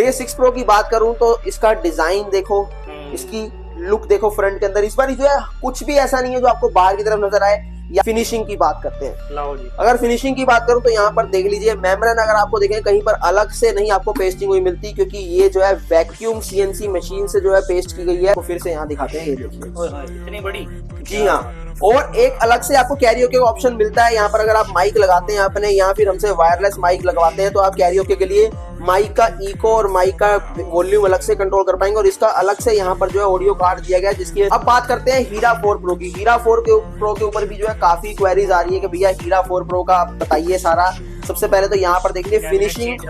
ये 6 Pro की बात करूं तो इसका डिजाइन देखो, इसकी लुक देखो फ्रंट के अंदर। इस बार जो है कुछ भी ऐसा नहीं है जो आपको बाहर की तरफ नजर आए। या फिनिशिंग की बात करते हैं, लाओ जी। अगर फिनिशिंग की बात करूं तो यहाँ पर देख लीजिए मेम्ब्रेन अगर आपको देखें कहीं पर अलग से नहीं आपको पेस्टिंग हुई मिलती, क्योंकि ये जो है वैक्यूम सीएनसी मशीन से जो है पेस्ट की गई है। तो फिर से यहाँ दिखाते हैं, ये देखिए इतनी बड़ी। जी हाँ। और एक अलग से आपको कैरियोके का ऑप्शन मिलता है यहाँ पर। अगर आप माइक लगाते हैं अपने, या फिर हमसे वायरलेस माइक लगवाते हैं, तो आप कैरियोके के लिए माइक का इको और माइक का वॉल्यूम अलग से कंट्रोल कर पाएंगे। और इसका अलग से यहाँ पर जो है ऑडियो कार्ड दिया गया है, जिसकी अब बात करते हैं हीरा 4 Pro की। हीरा 4 Pro के ऊपर भी जो है काफी क्वेरीज आ रही है कि भैया हीरा 4 Pro का आप बताइए सारा। सबसे पहले तो यहाँ पर देखिए फिनिशिंग,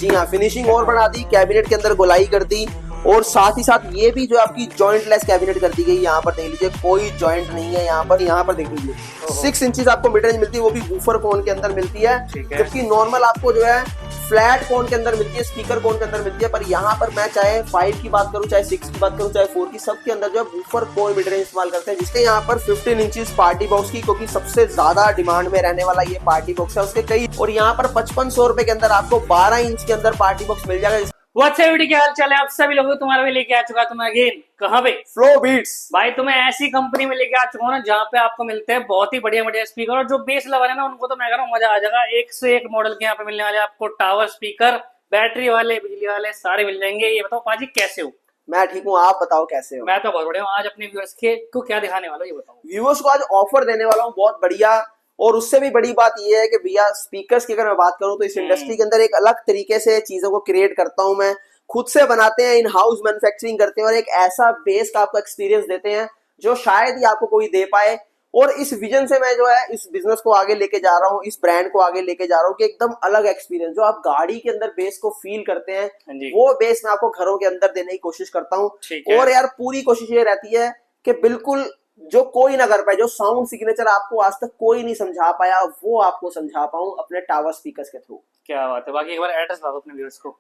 जी हाँ फिनिशिंग और बढ़ा दी, कैबिनेट के अंदर गोलाई कर दी, और साथ ही साथ ये भी जो आपकी जॉइंटलेस कैबिनेट कर दी गई। यहाँ पर देख लीजिए कोई जॉइंट नहीं है यहाँ पर देख लीजिए 6 इंचेस आपको मिड रेंज मिलती है, वो भी वूफर कोन के अंदर मिलती है। जबकि नॉर्मल आपको जो है फ्लैट कोन के अंदर मिलती है, स्पीकर कोन के अंदर मिलती है। पर यहाँ पर मैं चाहे 5 की बात करूँ, चाहे 6 की बात करूँ, चाहे 4 की, सब के अंदर जो है वूफर कोन मिड रेंज इस्तेमाल करते हैं। जिसके यहाँ पर 15 इंचेस पार्टी बॉक्स की, क्योंकि सबसे ज्यादा डिमांड में रहने वाला ये पार्टी बॉक्स है उसके कई। और यहाँ पर 5500 रुपए के अंदर आपको 12 इंच के अंदर पार्टी बॉक्स मिल जाएगा। व्हाट्सएप वीडियो क्या हाल चाल है आप सभी लोगों, तुम्हारे लिए लेके आ चुका तुम्हें अगेन कहाँ पे, फ्लो बीट्स। भाई तुम्हें ऐसी कंपनी में लेके आ चुका हूँ ना जहाँ पे आपको मिलते हैं बहुत ही बढ़िया बढ़िया स्पीकर। और जो बेस लवर है ना उनको तो मैं कह रहा हूँ मजा आ जाएगा। एक से एक मॉडल के यहाँ पे मिलने वाले आपको टावर स्पीकर, बैटरी वाले, बिजली वाले सारे मिल जाएंगे। ये बताओ पाजी कैसे हो? मैं ठीक हूँ, आप बताओ कैसे हो? मैं तो बहुत बढ़िया हूँ। आज अपने व्यूअर्स को क्या दिखाने वाला ये बताओ। व्यूअर्स को आज ऑफर देने वाला हूँ बहुत बढ़िया। और उससे भी बड़ी बात यह है कि भैया स्पीकर्स की अगर मैं बात करूँ तो इस इंडस्ट्री के अंदर एक अलग तरीके से चीजों को क्रिएट करता हूँ मैं। खुद से बनाते हैं, इन हाउस मैन्युफैक्चरिंग करते हैं, और एक ऐसा बेस का आपको एक्सपीरियंस देते हैं जो शायद ही आपको कोई दे पाए। और इस विजन से मैं जो है इस बिजनेस को आगे लेके जा रहा हूँ, इस ब्रांड को आगे लेके जा रहा हूँ कि एकदम अलग एक्सपीरियंस जो आप गाड़ी के अंदर बेस को फील करते हैं, वो बेस मैं आपको घरों के अंदर देने की कोशिश करता हूँ। और यार पूरी कोशिश ये रहती है कि बिल्कुल जो कोई ना कर पाए, जो साउंड सिग्नेचर आपको आज तक कोई नहीं समझा पाया, वो आपको समझा पाऊं अपने टावर स्पीकर्स के थ्रू। क्या बात है। बाकी एक बार एड्रेस बता दो अपने व्यूअर्स को।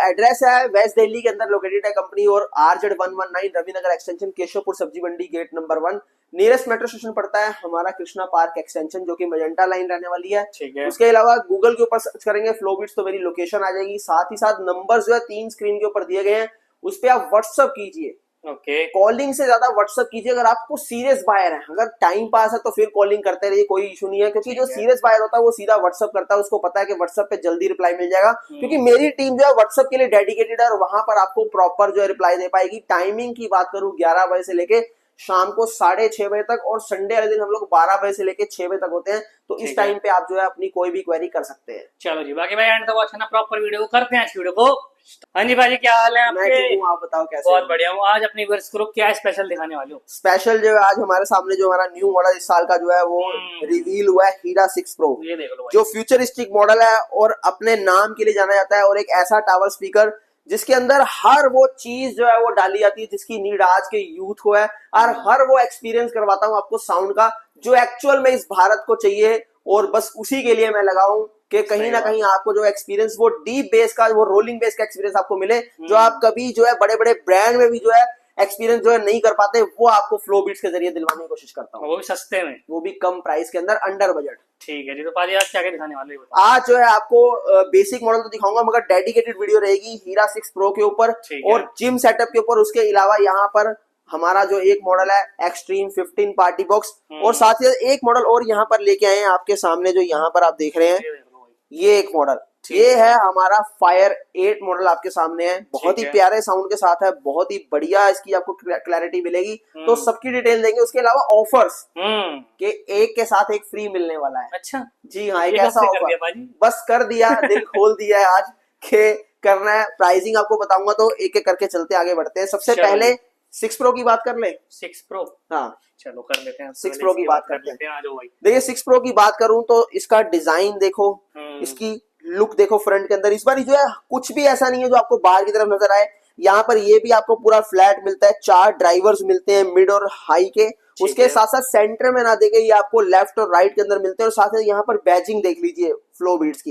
एड्रेस है वेस्ट दिल्ली के अंदर लोकेटेड है कंपनी, और RZ119 Ravi Nagar extension, Keshavpur Sabzi Mandi, gate number 1। Nearest metro station पड़ता है हमारा कृष्णा पार्क एक्सटेंशन, जो कि मजेंटा लाइन रहने वाली है। उसके अलावा गूगल के ऊपर सर्च करेंगे फ्लो बीट्स तो मेरी लोकेशन आ जाएगी। साथ ही साथ नंबर जो है 3 स्क्रीन के ऊपर दिए गए हैं, उस पर आप व्हाट्सअप कीजिए। कॉलिंग से ज्यादा व्हाट्सअप कीजिए। अगर आपको सीरियस बायर है, अगर टाइम पास है तो फिर कॉलिंग करते रहिए, कोई इशू नहीं है। क्योंकि जो सीरियस बायर होता है वो सीधा व्हाट्सअप करता है, उसको पता है कि व्हाट्सअप पे जल्दी रिप्लाई मिल जाएगा। क्योंकि मेरी टीम जो है व्हाट्सअप के लिए डेडिकेटेड है, और वहां पर आपको प्रॉपर जो है रिप्लाई दे पाएगी। टाइमिंग की बात करूं 11 बजे से लेके शाम को 6:30 बजे तक, और संडे वाले दिन हम लोग 12 बजे से लेके 6 बजे तक होते हैं। तो इस टाइम पे आप जो है अपनी कोई भी क्वेरी कर सकते हैं। चलो जी, बाकी भाई एंड तक वॉच करना प्रॉपर वीडियो को। करते हैं आज वीडियो को। हाँ जी भाई, क्या हाल है आपके? मैं ठीक हूँ, आप बताओ कैसे? बहुत बढ़िया हूँ। आज अपने व्यूअर्स को क्या स्पेशल दिखाने वाले हो? स्पेशल जो है आज हमारे सामने जो हमारा न्यू मॉडल इस साल का जो है वो रिवील हुआ है, हीरा 6 Pro। ये देख लो, जो फ्यूचरिस्टिक मॉडल है और अपने नाम के लिए जाना जाता है, और एक ऐसा टावर स्पीकर जिसके अंदर हर वो चीज जो है वो डाली जाती है जिसकी नीड आज के यूथ को है, और हर वो एक्सपीरियंस करवाता हूँ आपको साउंड का जो एक्चुअल में इस भारत को चाहिए। और बस उसी के लिए मैं लगाऊं कि कहीं ना कहीं आपको जो एक्सपीरियंस वो डीप बेस का, वो रोलिंग बेस का एक्सपीरियंस आपको मिले, जो आप कभी जो है बड़े बड़े ब्रांड में भी जो है एक्सपीरियंस जो है नहीं कर पाते, वो आपको फ्लो बीट्स के जरिए दिलवाने की कोशिश करता हूँ। वो भी सस्ते में, वो भी कम प्राइस के अंदर, अंडर बजट। ठीक है जी। तो पाजी आज क्या दिखाने वाले हो? आज जो है आपको बेसिक मॉडल तो दिखाऊंगा, मगर डेडिकेटेड वीडियो रहेगी हीरा 6 Pro के ऊपर और जिम सेटअप के ऊपर। उसके अलावा यहाँ पर हमारा जो एक मॉडल है एक्सट्रीम 15 पार्टी बॉक्स, और साथ ही एक मॉडल और यहाँ पर लेके आए हैं आपके सामने, जो यहाँ पर आप देख रहे हैं, ये एक मॉडल, ये है हमारा फायर 8 मॉडल आपके सामने है। बहुत ही प्यारे साउंड के साथ है, बहुत ही बढ़िया इसकी आपको क्लैरिटी मिलेगी। तो सबकी डिटेल देंगे। उसके अलावा ऑफर्स के एक के साथ एक फ्री मिलने वाला है। अच्छा जी हाँ, एक ऐसा ऑफर बस कर दिया, दिल खोल दिया है आज के करना है। प्राइसिंग आपको बताऊंगा, तो एक एक करके चलते आगे बढ़ते हैं। सबसे पहले 6 Pro की बात कर ले। 6 Pro, हाँ चलो कर लेते हैं। 6 Pro की बात करते हैं। आ जाओ भाई। देखिए 6 Pro की बात करूं तो इसका डिजाइन देखो, इसकी लुक देखो फ्रंट के अंदर। इस बार जो है कुछ भी ऐसा नहीं है जो आपको बाहर की तरफ नजर आए। यहाँ पर ये भी आपको पूरा फ्लैट मिलता है, 4 ड्राइवर्स मिलते हैं मिड और हाई के। उसके साथ साथ सेंटर में ना देखे, ये आपको लेफ्ट और राइट के अंदर मिलते हैं। और साथ ही यहाँ पर बैजिंग देख लीजिए फ्लो बीट्स की,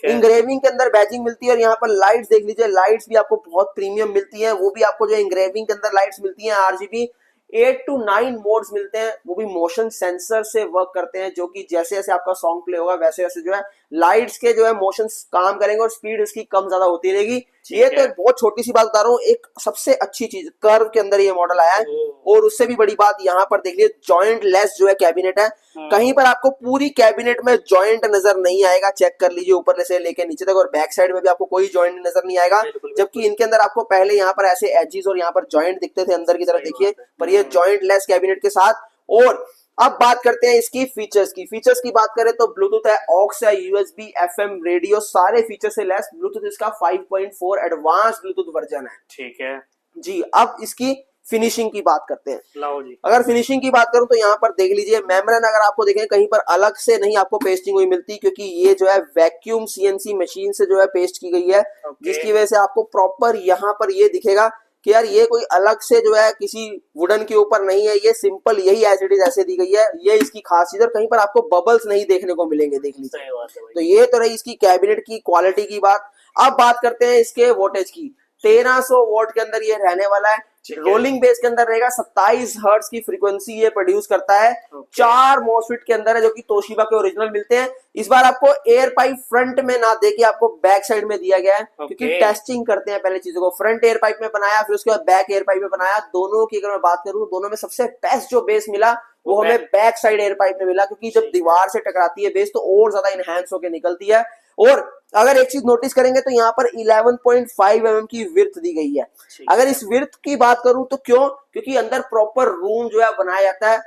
इंग्रेविंग के अंदर बैजिंग मिलती है। और यहाँ पर लाइट्स देख लीजिए, लाइट्स भी आपको बहुत प्रीमियम मिलती है। वो भी आपको जो इंग्रेविंग के अंदर लाइट्स मिलती है RGB। 8 to 9 मोड्स मिलते हैं, वो भी मोशन सेंसर से वर्क करते हैं, जो कि जैसे जैसे आपका सॉन्ग प्ले होगा वैसे वैसे जो है लाइट्स के जो है मोशन काम करेंगे और स्पीड इसकी कम ज्यादा होती रहेगी। ये तो एक बहुत छोटी सी बात बता रहा हूँ, एक सबसे अच्छी चीज कर्व के अंदर ये मॉडल आया है। और उससे भी बड़ी बात यहाँ पर देख लीजिए जॉइंट लेस जो है कैबिनेट है। कहीं पर आपको पूरी कैबिनेट में जॉइंट नजर नहीं आएगा, चेक कर लीजिए ऊपर से लेके नीचे तक, और बैक साइड में भी आपको कोई जॉइंट नजर नहीं आएगा। जबकि इनके अंदर आपको पहले यहाँ पर ऐसे एजेस और यहाँ पर जॉइंट दिखते थे अंदर की तरफ, देखिए, पर ये जॉइंट लेस कैबिनेट के साथ। और अब बात करते हैं इसकी फीचर्स की। फीचर्स की बात करें तो ब्लूटूथ है, ऑक्स है, यूएसबी, एफएम, रेडियो, सारे फीचर से लेस। ब्लूटूथ इसका 5.4 एडवांस ब्लूटूथ वर्जन है। ठीक है जी। अब इसकी फिनिशिंग की बात करते हैं। लाओ जी। अगर फिनिशिंग की बात करूं तो यहाँ पर देख लीजिए मेम्ब्रेन अगर आपको देखें कहीं पर अलग से नहीं आपको पेस्टिंग हुई मिलती, क्योंकि ये जो है वैक्यूम सीएनसी मशीन से जो है पेस्ट की गई है, जिसकी वजह से आपको प्रॉपर यहाँ पर ये दिखेगा कि यार ये कोई अलग से जो है किसी वुडन के ऊपर नहीं है, ये सिंपल यही एज इट इज ऐसे दी गई है। ये इसकी खास चीज है, कहीं पर आपको बबल्स नहीं देखने को मिलेंगे, देख लीजिए। तो ये तो रही इसकी कैबिनेट की क्वालिटी की बात। अब बात करते हैं इसके वोल्टेज की। 1300 वोल्ट के अंदर ये रहने वाला है। रोलिंग बेस के अंदर रहेगा, 27 हर्ट्ज की फ्रीक्वेंसी ये प्रोड्यूस करता है। 4 मॉसफेट के अंदर है जो कि तोशिबा के ओरिजिनल मिलते हैं। इस बार आपको एयर पाइप फ्रंट में ना देके आपको बैक साइड में दिया गया है, क्योंकि टेस्टिंग करते हैं पहले चीजों को। फ्रंट एयर पाइप में बनाया, फिर उसके बाद बैक एयर पाइप में बनाया। दोनों की अगर मैं बात करूं, दोनों में सबसे बेस्ट जो बेस मिला वो हमें बैक साइड एयर पाइप में मिला, क्योंकि जब दीवार से टकराती है बेस तो और ज्यादा इनहैंस होकर निकलती है। और अगर एक चीज नोटिस करेंगे तो यहाँ पर 11.5 mm की विड्थ दी गई है। अगर इस विड्थ की बात करूं तो क्यों, क्योंकि अंदर प्रॉपर रूम जो है बनाया जाता है,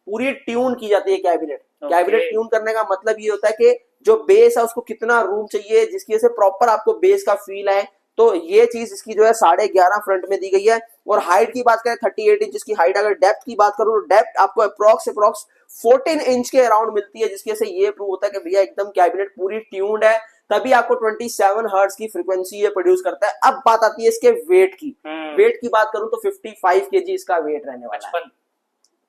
पूरी ट्यून की जाती है कैबिनेट। कैबिनेट ट्यून करने का मतलब ये होता है कि जो बेस है उसको कितना रूम चाहिए, जिसकी वजह से प्रॉपर आपको बेस का फील आए। तो ये चीज इसकी जो है 11.5 फ्रंट में दी गई है। और हाइट की बात करें 38 इंच की हाइट। अगर डेप्थ की बात करूं तो डेप्थ आपको अप्रोक्स 14 इंच के अराउंड मिलती है, जिसकी वजह से ये प्रूव होता है कि भैया एकदम कैबिनेट पूरी ट्यून्ड है। तभी आपको 27 हर्ट्ज की फ्रीक्वेंसी ये प्रोड्यूस करता है। अब बात आती है इसके वेट की। वेट की बात करूं तो 55 केजी इसका वेट रहने वाला है।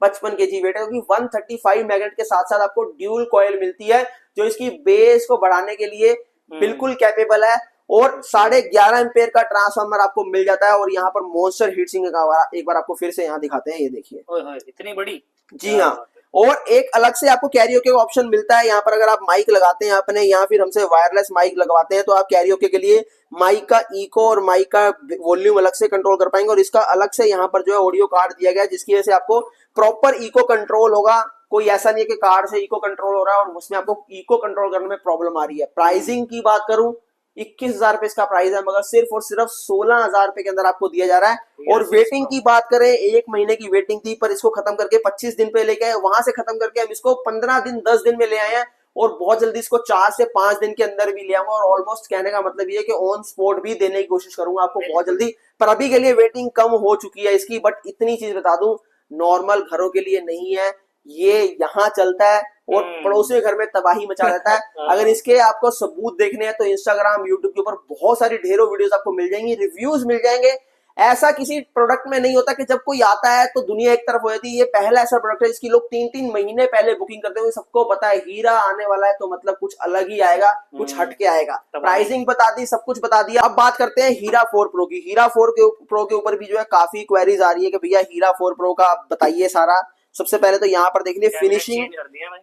55 केजी वेट है, क्योंकि 135 मैग्नेट के साथ साथ आपको ड्यूल कॉइल मिलती है, जो इसकी बेस को बढ़ाने के लिए बिल्कुल कैपेबल है। और 11.5 एम्पेयर का ट्रांसफार्मर आपको मिल जाता है। और यहाँ पर मॉन्स्टर हीट सिंक का एक बार आपको फिर से यहाँ दिखाते हैं, ये देखिए इतनी बड़ी। जी हाँ। और एक अलग से आपको कैरियोके का ऑप्शन मिलता है यहाँ पर। अगर आप माइक लगाते हैं अपने, या फिर हमसे वायरलेस माइक लगवाते हैं, तो आप कैरियोके के लिए माइक का इको और माइक का वॉल्यूम अलग से कंट्रोल कर पाएंगे। और इसका अलग से यहाँ पर जो है ऑडियो कार्ड दिया गया है, जिसकी वजह से आपको प्रॉपर इको कंट्रोल होगा। कोई ऐसा नहीं है कि कार्ड से इको कंट्रोल हो रहा है और उसमें आपको इको कंट्रोल करने में प्रॉब्लम आ रही है। प्राइसिंग की बात करूं 21,000 रुपए इसका प्राइस है, मगर सिर्फ और सिर्फ 16,000 रुपए के अंदर आपको दिया जा रहा है। और वेटिंग की बात करें, 1 महीने की वेटिंग थी, पर इसको खत्म करके 25 दिन पे लेके आए। वहां से खत्म करके हम इसको 15 दिन 10 दिन में ले आए हैं। और बहुत जल्दी इसको 4 से 5 दिन के अंदर भी ले आऊंगा। और ऑलमोस्ट कहने का मतलब ये है कि ऑन स्पॉट भी देने की कोशिश करूंगा आपको बहुत जल्दी। पर अभी के लिए वेटिंग कम हो चुकी है इसकी। बट इतनी चीज बता दूं, नॉर्मल घरों के लिए नहीं है, ये यहाँ चलता है और पड़ोसी घर में तबाही मचा देता है। अगर इसके आपको सबूत देखने हैं तो इंस्टाग्राम, यूट्यूब के ऊपर बहुत सारी ढेरों वीडियोस आपको मिल जाएंगी, रिव्यूज मिल जाएंगे। ऐसा किसी प्रोडक्ट में नहीं होता कि जब कोई आता है तो दुनिया एक तरफ हो जाती है। ये पहला ऐसा प्रोडक्ट है जिसकी लोग 3-3 महीने पहले बुकिंग करते हुए। सबको पता है हीरा आने वाला है तो मतलब कुछ अलग ही आएगा, कुछ हटके आएगा। प्राइसिंग बता दी, सब कुछ बता दिया। अब बात करते हैं हीरा 4 प्रो की। हीरा 4 प्रो के ऊपर भी जो है काफी क्वेरीज आ रही है कि भैया हीरा 4 प्रो का आप बताइए सारा। सबसे पहले तो यहाँ पर देख लिया फिनिशिंग।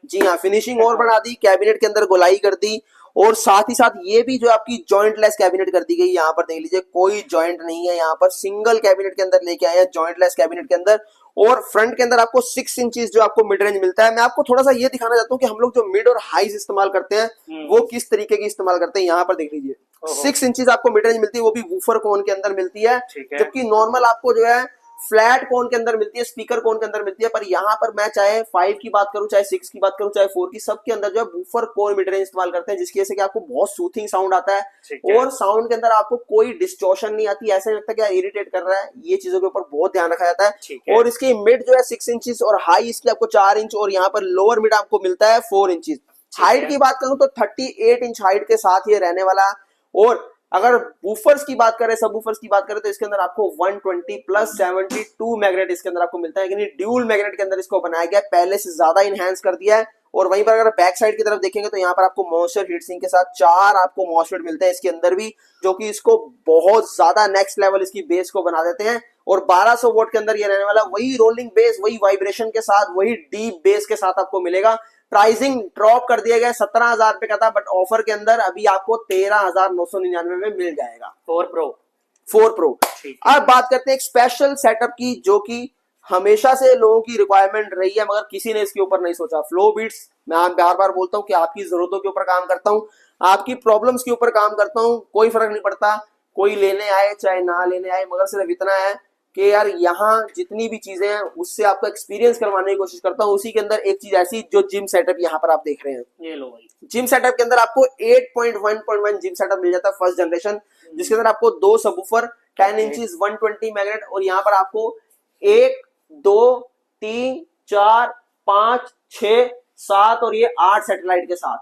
जी हाँ, फिनिशिंग और बढ़ा दी, कैबिनेट के अंदर गोलाई कर दी। और साथ ही साथ ये भी जो आपकी जॉइंटलेस कैबिनेट कर दी गई। यहाँ पर देख लीजिए कोई जॉइंट नहीं है, यहाँ पर सिंगल कैबिनेट के अंदर लेके आए हैं, जॉइंटलेस कैबिनेट के अंदर। और फ्रंट के अंदर आपको 6 इंचेस जो आपको मिड रेंज मिलता है। मैं आपको थोड़ा सा ये दिखाना चाहता हूँ कि हम लोग जो मिड और हाइज इस्तेमाल करते हैं वो किस तरीके की इस्तेमाल करते हैं। यहाँ पर देख लीजिए 6 इंचेस आपको मिड रेंज मिलती है, वो भी वूफर कोन के अंदर मिलती है। जबकि नॉर्मल आपको जो है फ्लैट कोन के अंदर मिलती है, स्पीकर कोन के अंदर मिलती है। पर यहाँ पर मैं चाहे 5 की बात करूं, चाहे 6 की बात करूं, चाहे 4 की, सबके अंदर जो है बूफर कोर मिड रेंज इस्तेमाल करते हैं, जिसकी वजह से कि आपको बहुत सूथिंग साउंड आता है। और साउंड के अंदर आपको कोई डिस्टॉर्शन नहीं आती, ऐसा नहीं लगता कि इरिटेट कर रहा है। ये चीजों के ऊपर बहुत ध्यान रखा जाता है। और इसकी मिड जो है 6 इंचेस और हाई इसकी आपको 4 इंच, और यहाँ पर लोअर मिड आपको मिलता है 4 इंचेस। हाइट की बात करूं तो 38 इंच हाइट के साथ ये रहने वाला। और अगर बूफर्स की बात करें, सब बूफर्स की बात करें, तो इसके अंदर आपको 120 प्लस 72 मैग्नेट इसके अंदर आपको मिलता है। यानी ड्यूल मैग्नेट के अंदर इसको बनाया गया, पहले से ज्यादा इनहैंस कर दिया है। और वहीं पर अगर बैक साइड की तरफ देखेंगे तो यहाँ पर आपको मॉन्स्टर हीट सिंक के साथ 4 आपको मॉसफेट मिलते हैं इसके अंदर भी, जो कि इसको बहुत ज्यादा नेक्स्ट लेवल इसकी बेस को बना देते हैं। और 1200 वोल्ट के अंदर ये रहने वाला, वही रोलिंग बेस, वही वाइब्रेशन के साथ, वही डीप बेस के साथ आपको मिलेगा। प्राइसिंग ड्रॉप कर दिया गया, 17,000 रुपए का था, बट ऑफर के अंदर अभी आपको 13,999 में मिल जाएगा। 4 प्रो 4 प्रो। ठीक है। अब बात करते हैं एक स्पेशल सेटअप की जो कि हमेशा से लोगों की रिक्वायरमेंट रही है मगर किसी ने इसके ऊपर नहीं सोचा। फ्लो बीट्स, मैं बार बार बोलता हूँ कि आपकी जरूरतों के ऊपर काम करता हूँ, आपकी प्रॉब्लम्स के ऊपर काम करता हूँ, कोई फर्क नहीं पड़ता कोई लेने आए चाहे ना लेने आए, मगर सिर्फ इतना है कि यार यहाँ जितनी भी चीजें हैं उससे आपको एक्सपीरियंस करवाने की कोशिश करता हूँ। उसी के अंदर एक चीज ऐसी जो जिम सेटअप यहाँ पर आप देख रहे हैं, ये लो भाई, जिम सेटअप के अंदर आपको 8.1.1 जिम सेटअप मिल जाता है फर्स्ट जनरेशन, जिसके अंदर आपको 2 सबवूफर 10 इंचेस 120 मैग्नेट और यहाँ पर आपको 1 2 3 4 5 6 7 और ये 8 सैटेलाइट के साथ,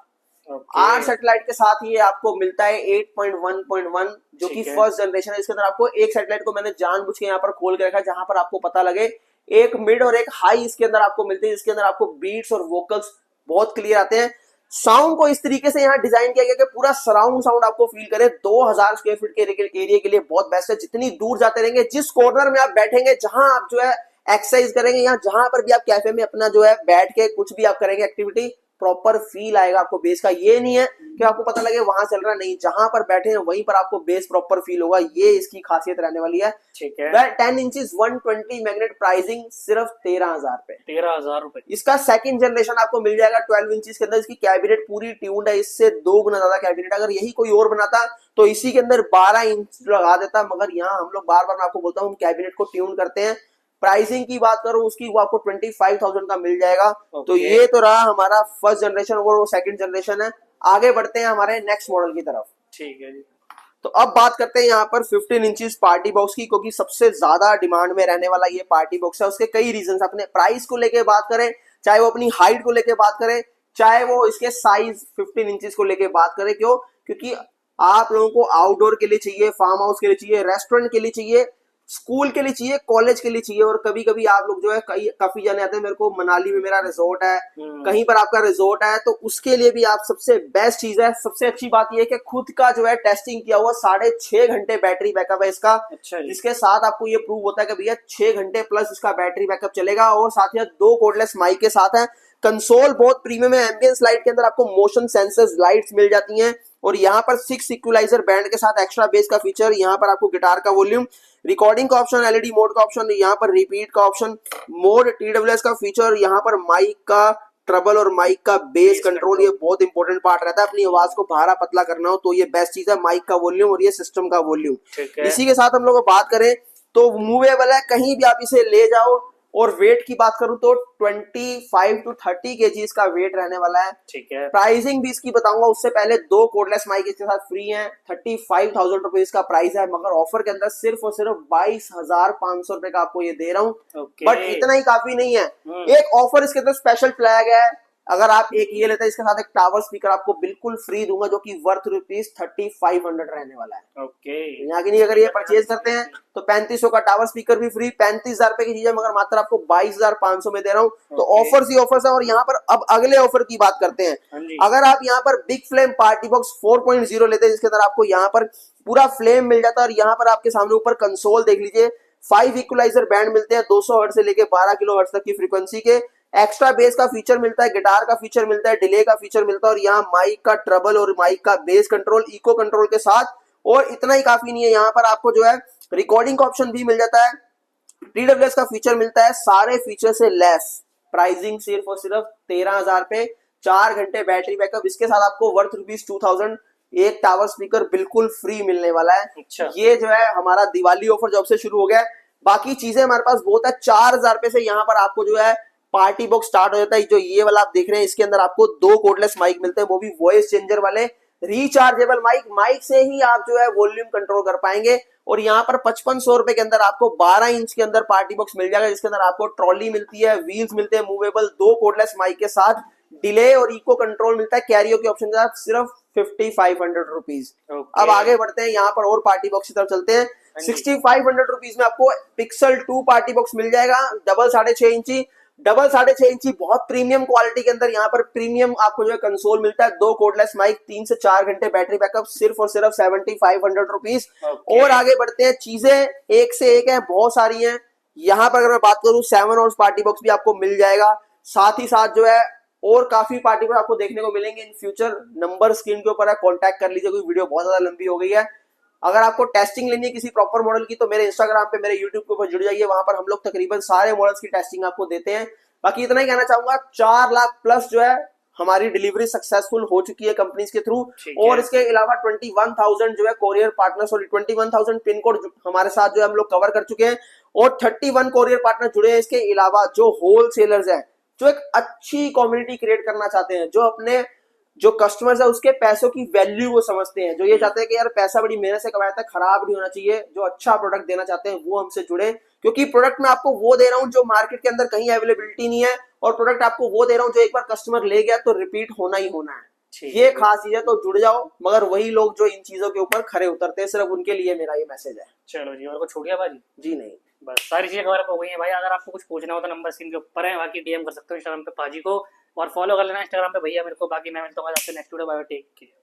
8 सैटेलाइट के साथ ये आपको मिलता है 8.1.1 जो कि फर्स्ट जनरेशन है। इसके अंदर आपको एक सैटेलाइट को मैंने जानबूझ के यहाँ पर खोल के रखा है जहां पर आपको पता लगे एक मिड और एक हाई इसके अंदर आपको मिलते हैं, जिसके अंदर आपको बीट्स और वोकल्स बहुत क्लियर आते हैं। साउंड को इस तरीके से यहाँ डिजाइन किया गया कि पूरा सराउंड साउंड आपको फील करे। 2000 स्क्वायर फीट के एरिया के लिए बहुत बेस्ट है। जितनी दूर जाते रहेंगे, जिस कॉर्नर में आप बैठेंगे, जहां आप जो है एक्सरसाइज करेंगे या जहां पर भी आप कैफे में अपना जो है बैठ के कुछ भी आप करेंगे एक्टिविटी, प्रॉपर फील आएगा आपको बेस का। ये नहीं है कि आपको पता लगे वहां चल रहा, नहीं, जहां पर बैठे हैं वहीं पर आपको बेस प्रॉपर फील होगा। ये इसकी खासियत रहने वाली है। ठीक है। 10 इंचेस 120 मैग्नेट, प्राइसिंग सिर्फ 13,000 रुपए। 13,000 रुपए। इसका सेकंड जनरेशन आपको मिल जाएगा 12 इंचेस के अंदर। इसकी कैबिनेट पूरी ट्यून्ड है, इससे 2 गुना ज्यादा कैबिनेट। अगर यही कोई और बनाता तो इसी के अंदर 12 इंच लगा देता, मगर यहाँ हम लोग बार बार मैं आपको बोलता हूँ कैबिनेट को ट्यून करते हैं। प्राइसिंग की बात करूं उसकी, वो आपको 25,000 का मिल जाएगा। तो ये तो रहा हमारा फर्स्ट जनरेशन और वो सेकंड जनरेशन है। आगे बढ़ते हैं हमारे नेक्स्ट मॉडल की तरफ। ठीक है जी। तो अब बात करते हैं यहाँ पर 15 इंचेस पार्टी बॉक्स की, क्योंकि सबसे ज्यादा डिमांड में रहने वाला ये पार्टी बॉक्स है। उसके कई रीजन, अपने प्राइस को लेके बात करें, चाहे वो अपनी हाइट को लेके बात करें, चाहे वो इसके साइज 15 इंचेस को लेके बात करें। क्यों? क्योंकि आप लोगों को आउटडोर के लिए चाहिए, फार्म हाउस के लिए चाहिए, रेस्टोरेंट के लिए चाहिए, स्कूल के लिए चाहिए, कॉलेज के लिए चाहिए। और कभी कभी आप लोग जो है काफी जाने आते हैं, मेरे को मनाली में मेरा रिजॉर्ट है, कहीं पर आपका रिजॉर्ट है, तो उसके लिए भी आप सबसे बेस्ट चीज है। सबसे अच्छी बात यह है कि खुद का जो है टेस्टिंग किया हुआ 6.5 घंटे बैटरी बैकअप है इसका। अच्छा, जिसके साथ आपको ये प्रूव होता है कि भैया 6 घंटे प्लस इसका बैटरी बैकअप चलेगा। और साथ ही 2 कोर्डलेस माइक के साथ है। कंसोल बहुत प्रीमियम है। एम्बियंस लाइट के अंदर आपको मोशन सेंसर्स लाइट्स मिल जाती हैं। और यहाँ पर 6 इक्वलाइजर बैंड के साथ एक्स्ट्रा बेस का फीचर, यहाँ पर आपको गिटार का वॉल्यूम, रिकॉर्डिंग का ऑप्शन, एलईडी मोड का ऑप्शन, यहाँ पर रिपीट का ऑप्शन, मोड TWS का फीचर, यहाँ पर माइक का ट्रबल और माइक का बेस कंट्रोल। ये बहुत इंपॉर्टेंट पार्ट रहता है। अपनी आवाज को भारा पतला करना हो तो ये बेस्ट चीज है, माइक का वॉल्यूम और ये सिस्टम का वॉल्यूम। इसी के साथ हम लोग बात करें तो मूवेबल है, कहीं भी आप इसे ले जाओ। और वेट की बात करूं तो 25 to 30 kg इसका वेट रहने वाला है। ठीक है। प्राइसिंग भी इसकी बताऊंगा, उससे पहले 2 कोर्डलेस माइक इसके साथ फ्री हैं। 35,000 रुपए इसका प्राइस है, मगर ऑफर के अंदर सिर्फ और सिर्फ 22,500 रुपए का आपको ये दे रहा हूँ। बट इतना ही काफी नहीं है, एक ऑफर इसके अंदर स्पेशल लाया गया है। अगर आप एक ये लेते हैं, इसके साथ एक टावर स्पीकर आपको बिल्कुल फ्री दूंगा, जो कि वर्थ ₹3500 रहने वाला है। यहाँ की नहीं, अगर ये परचेज करते हैं तो 3500 का टावर स्पीकर भी फ्री। 35,000 रुपए की चीज है, मगर मात्र आपको 22,500 में दे रहा हूँ। तो ऑफर्स ही ऑफर्स है। और यहाँ पर अब अगले ऑफर की बात करते हैं। अगर आप यहाँ पर बिग फ्लेम पार्टी बॉक्स 4.0 लेते हैं, जिसके अंदर आपको यहाँ पर पूरा फ्लेम मिल जाता है। और यहाँ पर आपके सामने ऊपर कंसोल देख लीजिए, 5 इक्वलाइजर बैंड मिलते हैं 200 हर्ट्ज से लेके 12 किलोहर्ट्ज तक की फ्रीक्वेंसी के। एक्स्ट्रा बेस का फीचर मिलता है, गिटार का फीचर मिलता है, डिले का फीचर मिलता है। और यहाँ माइक का ट्रबल और माइक का बेस कंट्रोल इको कंट्रोल के साथ। और इतना ही काफी नहीं है, यहाँ पर आपको जो है रिकॉर्डिंग का ऑप्शन भी मिल जाता है, TWS का फीचर मिलता है, सारे फीचर से लेस। प्राइसिंग सिर्फ और सिर्फ 13,000 पे, 4 घंटे बैटरी बैकअप। इसके साथ आपको वर्थ ₹2,000 एक टावर स्पीकर बिल्कुल फ्री मिलने वाला है। अच्छा। ये जो है हमारा दिवाली ऑफर जब से शुरू हो गया है। बाकी चीजें हमारे पास बहुत है। 4,000 रुपए से यहाँ पर आपको जो है पार्टी बॉक्स स्टार्ट हो जाता है। जो ये वाला आप देख रहे हैं, इसके अंदर आपको 2 कोर्डलेस माइक मिलते हैं, वो भी वॉइस चेंजर वाले, रिचार्जेबल माइक। माइक से ही आप जो है वॉल्यूम कंट्रोल कर पाएंगे। और यहाँ पर 5500 रुपए के अंदर आपको 12 इंच के अंदर पार्टी बॉक्स मिल जाएगा, जिसके अंदर आपको ट्रॉली मिलती है, व्हील्स मिलते हैं मूवेबल, 2 कोर्डलेस माइक के साथ, डिले और इको कंट्रोल मिलता है। कैरियो के ऑप्शन के साथ सिर्फ 5500 रुपीज। अब आगे बढ़ते हैं, यहाँ पर और पार्टी बॉक्स की तरफ चलते हैं। 6500 रुपीज में आपको पिक्सल 2 पार्टी बॉक्स मिल जाएगा, डबल 6.5 इंची। डबल 6.5 इंची बहुत प्रीमियम क्वालिटी के अंदर यहाँ पर प्रीमियम आपको जो है कंसोल मिलता है, 2 कोर्डलेस माइक, 3 से 4 घंटे बैटरी बैकअप, सिर्फ और सिर्फ 7500 रुपीज। और आगे बढ़ते हैं, चीजें एक से एक है, बहुत सारी हैं। यहाँ पर अगर मैं बात करूँ 7 और पार्टी बॉक्स भी आपको मिल जाएगा। साथ ही साथ जो है और काफी पार्टी बॉक्स आपको देखने को मिलेंगे इन फ्यूचर। नंबर स्क्रीन के ऊपर है, कॉन्टैक्ट कर लीजिए, कोई वीडियो बहुत ज्यादा लंबी हो गई है। अगर आपको टेस्टिंग लेनी है किसी प्रॉपर मॉडल की तो मेरे इंस्टाग्राम पे, मेरे यूट्यूब के ऊपर जुड़ जाइए, वहां पर हम लोग तकरीबन सारे मॉडल्स की टेस्टिंग आपको देते हैं। बाकी इतना ही कहना चाहूंगा, 4 लाख प्लस जो है हमारी डिलीवरी सक्सेसफुल हो चुकी है कंपनीज के थ्रू, और इसके अलावा 21,000 जो है कोरियर पार्टनर्स और 21,000 पिन कोड हमारे साथ जो है हम लोग कवर कर चुके हैं, और 31 कोरियर पार्टनर जुड़े हैं। इसके अलावा जो होलसेलर्स हैं जो एक अच्छी कम्युनिटी क्रिएट करना चाहते हैं, जो अपने जो कस्टमर्स है उसके पैसों की वैल्यू वो समझते हैं, जो ये चाहते हैं कि यार पैसा बड़ी मेहनत से कमाया था, खराब नहीं होना चाहिए, जो अच्छा प्रोडक्ट देना चाहते हैं वो हमसे जुड़े, क्योंकि प्रोडक्ट मैं आपको वो दे रहा हूं जो मार्केट के अंदर कहीं अवेलेबिलिटी नहीं है, और प्रोडक्ट आपको वो दे रहा हूं जो एक बार कस्टमर ले गया तो रिपीट होना ही होना है। ये खास चीज है, तो जुड़ जाओ। मगर वही लोग जो इन चीजों के ऊपर खड़े उतरते हैं, सिर्फ उनके लिए मेरा ये मैसेज है। चलो जी, और कुछ छूट गया भाजी? जी नहीं, बस सारी चीजें कवर अप हो गई हैं भाई। अगर आपको कुछ पूछना हो तो नंबर स्क्रीन के ऊपर है, बाकी डीएम कर सकते हो इंस्टाग्राम पे पाजी को, और फॉलो कर लेना इंस्टाग्राम पे भैया मेरे को। बाकी मैं मिलता हूँ आपसे next video. Bye, take care.